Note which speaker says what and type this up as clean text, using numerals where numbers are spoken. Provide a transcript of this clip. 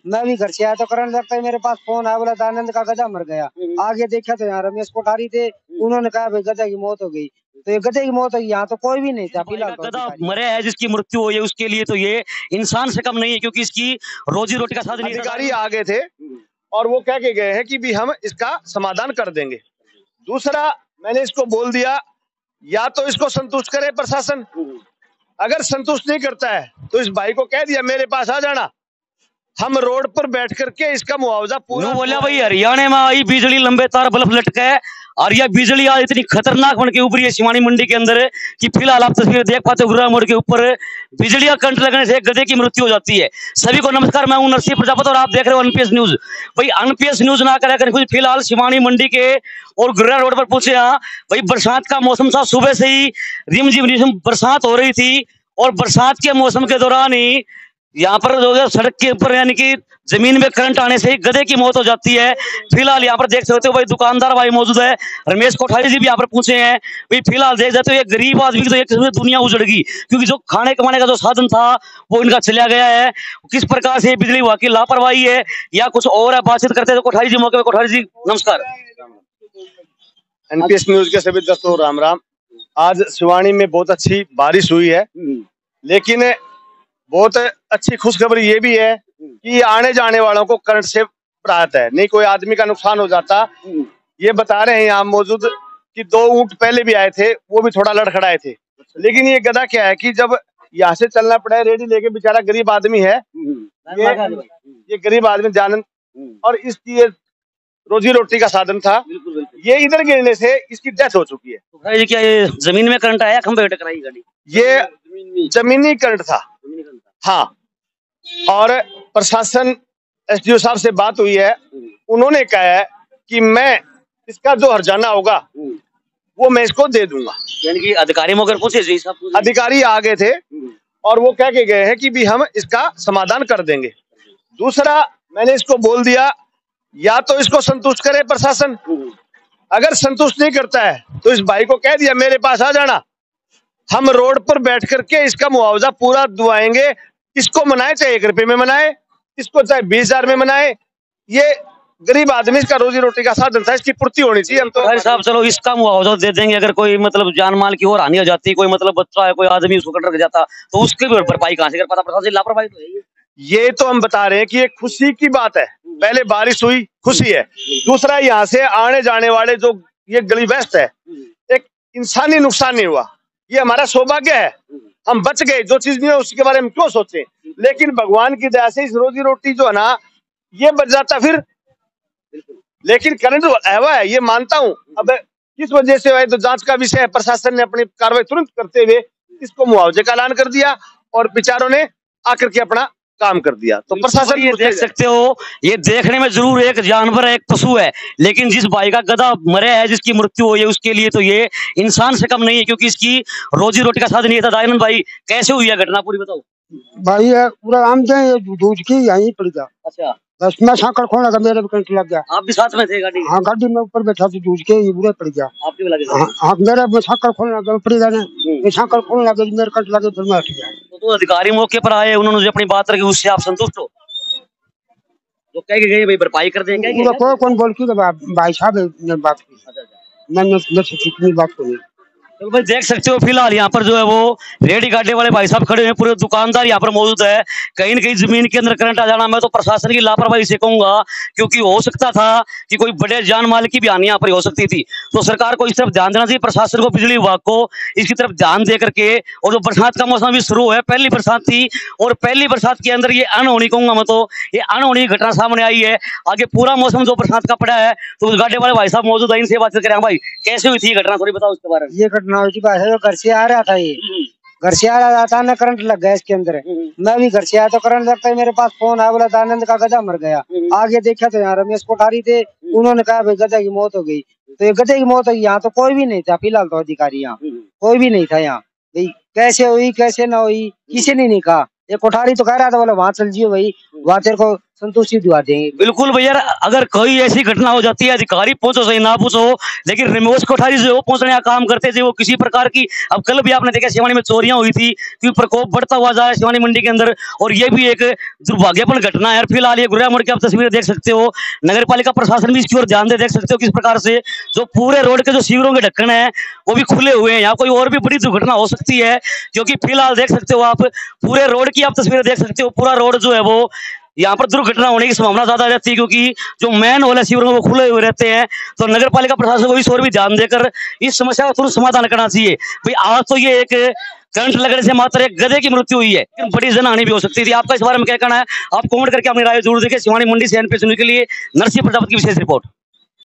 Speaker 1: मैं भी घर से आया तो करंट लगता है, मेरे पास फोन आया, बोला दानंद का गधा मर गया। आगे देखा तो यहाँ रमेश कोठारी थे, उन्होंने कहा भाई गधा की मौत हो गई। तो ये गधे की मौत हुई, यहाँ तो कोई भी नहीं था फिलहाल।
Speaker 2: गधा मरे है जिसकी मृत्यु हुई है, उसके लिए तो ये इंसान से कम नहीं है, क्योंकि इसकी रोजी रोटी का साधन।
Speaker 3: अधिकारी आ गए थे और वो कह के गए हैं कि भी हम इसका समाधान कर देंगे। दूसरा, मैंने इसको बोल दिया, या तो इसको संतुष्ट करे प्रशासन, अगर संतुष्ट नहीं करता है तो इस भाई को कह दिया मेरे पास आ जाना, हम रोड पर बैठ करके इसका मुआवजा पूरा।
Speaker 2: बोला भाई हरियाणा में आई बिजली लंबे तार बल्ब लटके, और यह बिजली आज इतनी खतरनाक बन के उभरी है शिवानी मंडी के अंदर कि फिलहाल आप तस्वीर देख पाते हो, गुरुग्राम मोड़ के ऊपर बिजली का करंट लगने से एक गधे की मृत्यु हो जाती है। सभी को नमस्कार, मैं हूं नरसिंह प्रजापति और आप देख रहे हो एनपीएस न्यूज। भाई एनपीएस न्यूज ना करें कुछ, फिलहाल शिवानी मंडी के और गुरुग्राम रोड पर पहुंचे। यहाँ भाई बरसात का मौसम था, सुबह से ही रिमझिम बरसात हो रही थी, और बरसात के मौसम के दौरान ही यहाँ पर जो है सड़क के ऊपर यानी कि जमीन में करंट आने से गधे की मौत हो जाती है। फिलहाल यहाँ पर देख सकते हो भाई दुकानदार भाई मौजूद है, रमेश कोठारी जी भी यहाँ पर पूछे हैं। भाई फिलहाल देख सकते हो ये गरीब आदमी की तो एक दुनिया उजड़ गई, क्योंकि जो खाने कमाने का जो साधन था वो इनका चला गया है। किस प्रकार से बिजली विभाग की लापरवाही है या कुछ और है, बातचीत करते हैं तो कोठारी जी मौके पे। कोठारी जी नमस्कार।
Speaker 3: एनपीएस न्यूज के सभी दोस्तों राम राम। आज शिवानी में बहुत अच्छी बारिश हुई है, लेकिन बहुत अच्छी खुशखबरी ये भी है कि आने जाने वालों को करंट से राहत है, नहीं कोई आदमी का नुकसान हो जाता। ये बता रहे हैं यहाँ मौजूद कि 2 ऊंट पहले भी आए थे, वो भी थोड़ा लड़खड़ाए थे, लेकिन ये गधा क्या है कि जब यहाँ से चलना पड़ा है रेडी लेके, बेचारा गरीब आदमी है, ये गरीब आदमी जानन, और इसकी ये रोजी रोटी का साधन था, ये इधर गिरने से इसकी डेथ हो चुकी है।
Speaker 2: क्या ये जमीन में करंट आया, खंभे पे टकराई गाड़ी?
Speaker 3: ये जमीनी करंट था, हाँ। और प्रशासन एसडीओ साहब से बात हुई है, उन्होंने कहा है कि मैं इसका जो हर्जाना होगा वो मैं इसको दे दूंगा।
Speaker 2: यानी कि अधिकारी मौके पूछे,
Speaker 3: अधिकारी आ गए थे और वो कह के गए हैं कि भी हम इसका समाधान कर देंगे। दूसरा, मैंने इसको बोल दिया, या तो इसको संतुष्ट करे प्रशासन, अगर संतुष्ट नहीं करता है तो इस भाई को कह दिया मेरे पास आ जाना, हम रोड पर बैठ करके इसका मुआवजा पूरा दुआएंगे। इसको मनाए चाहे 1 रुपए में मनाए, इसको चाहे 20,000 में मनाए, ये गरीब आदमी इसका रोजी रोटी का साधन था, इसकी पूर्ति होनी चाहिए। हम तो
Speaker 2: भाई साहब चलो इसका मुआवजा दे देंगे, अगर कोई मतलब जान माल की और हानि हो जाती, कोई मतलब बच्चा है, कोई आदमी उसको कट जाता, तो उसके भी भरपाई कहाँ से कर पाता प्रशासन? लापरवाही तो है
Speaker 3: ये तो हम बता रहे हैं कि ये खुशी की बात है, पहले बारिश हुई खुशी है। दूसरा, यहाँ से आने जाने वाले जो ये गली व्यस्त है, एक इंसानी नुकसान नहीं हुआ, ये हमारा सौभाग्य है, हम बच गए। जो चीज नहीं है उसके बारे में क्यों सोचे, लेकिन भगवान की दया से इस रोजी रोटी जो है ना ये बच जाता फिर। लेकिन करंट हुआ है ये मानता हूँ, अब किस वजह से है तो जांच का विषय है। प्रशासन ने अपनी कार्रवाई तुरंत करते हुए इसको मुआवजे का ऐलान कर दिया और बेचारों ने आकर के अपना काम कर दिया। तो प्रशासन,
Speaker 2: ये देख सकते हो, ये देखने में जरूर एक जानवर है, एक पशु है, लेकिन जिस भाई का गधा मरे है, जिसकी मृत्यु हुई है, उसके लिए तो ये इंसान से कम नहीं है, क्योंकि इसकी रोजी रोटी का साधन ये था। दयानंद भाई कैसे हुई है घटना, पूरी बताओ।
Speaker 1: भाई पूरा आम दूध की यहीं पड़ गया।
Speaker 2: अच्छा,
Speaker 1: बस मैं सांकड़ खोलने लगा, मेरे भी करंट लग गया।
Speaker 2: आप भी साथ में थे गाड़ी?
Speaker 1: हाँ, गाड़ी में ऊपर बैठा था, दूध के ये बुरे पड़ गया।
Speaker 2: आपके भी लगे?
Speaker 1: हाँ, मेरा सांकड़ खोलने लगा, पड़ गया ना, मैं सांकड़ खोलने लगा, मेरे करंट लगे, फिर मैं हट गया।
Speaker 2: तो अधिकारी मौके पर आए, उन्होंने जो अपनी बात रखी उससे आप संतुष्ट हो? तो कह के गए भाई भरपाई कर देंगे?
Speaker 1: कौन बोल की भाई साहब ने बात की, मैंने बात करी।
Speaker 2: तो भाई देख सकते हो फिलहाल यहाँ पर जो है वो रेडी गाड़ी वाले भाई साहब खड़े हैं, पूरे दुकानदार यहाँ पर मौजूद है। कहीं न कहीं जमीन के अंदर करंट आ जाना मैं तो प्रशासन की लापरवाही से कहूंगा, क्योंकि हो सकता था कि कोई बड़े जान माल की भी हानि यहाँ पर हो सकती थी। तो सरकार को इस तरफ ध्यान देना चाहिए, प्रशासन को, बिजली विभाग को इसकी तरफ ध्यान दे करके। और जो बरसात का मौसम भी शुरू है, पहली बरसात थी और पहली बरसात के अंदर ये अनहोनी कहूंगा मैं तो, ये अनहोनी घटना सामने आई है। आगे पूरा मौसम जो बरसात का पड़ा है, तो उस गाड़ी वाले भाई साहब मौजूद है, इनसे बात करें। भाई कैसे हुई थी घटना, थोड़ी बताओ उसके बारे में।
Speaker 1: ये घटना हुई थी, घर से आ रहा था, ये घर से आ रहा था ना, करंट लग गया इसके अंदर। मैं भी घर से आया तो करंट लगता है, मेरे पास फोन आया, बोला दानंद का गधा मर गया। आगे देखा तो यहाँ रमेश कोठारी थे, उन्होंने कहा भाई गधा की मौत हो गई। तो ये गधे की मौत हुई, यहाँ तो कोई भी नहीं था फिलहाल, तो अधिकारी यहाँ कोई भी नहीं था। यहाँ भाई कैसे हुई कैसे ना हुई किसी ने नहीं कहा। ये कोठारी तो कह रहा था, बोला वहां चल जियो भाई, वहां तेरे को संतुष्टि दिवा देंगे।
Speaker 2: बिल्कुल भैया, अगर कोई ऐसी घटना हो जाती है, अधिकारी पहुंचो सही ना पहुंचो, लेकिन रिमोट कोठारी जो पहुंचने का काम करते थे वो किसी प्रकार की, अब कल भी आपने देखा सिवानी में चोरियां हुई थी, क्योंकि प्रकोप बढ़ता हुआ जा रहा है सिवानी मंडी के अंदर, और ये भी एक दुर्भाग्यपूर्ण घटना है। फिलहाल ये गुरिया मोड़ की आप तस्वीरें देख सकते हो, नगर पालिका प्रशासन भी इसकी ओर ध्यान दे, देख सकते हो किस प्रकार से जो पूरे रोड के जो शिविरों के ढक्कन है वो भी खुले हुए हैं। यहाँ कोई और भी बड़ी दुर्घटना हो सकती है, क्योंकि फिलहाल देख सकते हो आप पूरे रोड की आप तस्वीरें देख सकते हो, पूरा रोड जो है वो यहाँ पर दुर्घटना होने की संभावना ज्यादा रहती है, क्योंकि जो मेन होल है शिविरों वो खुले हुए रहते हैं। तो नगर पालिका प्रशासन को इस ओर भी ध्यान देकर इस समस्या का तुरंत समाधान करना चाहिए। भाई आज तो ये एक करंट लगने से मात्र एक गधे की मृत्यु हुई है, लेकिन बड़ी जनहानि भी हो सकती थी। आपका इस बारे में क्या कहना है? आप कमेंट करके अपनी राय जरूर देखें। शिवानी मंडी से एनपी सुनने के लिए नरसिंह प्रजापति की विशेष रिपोर्ट।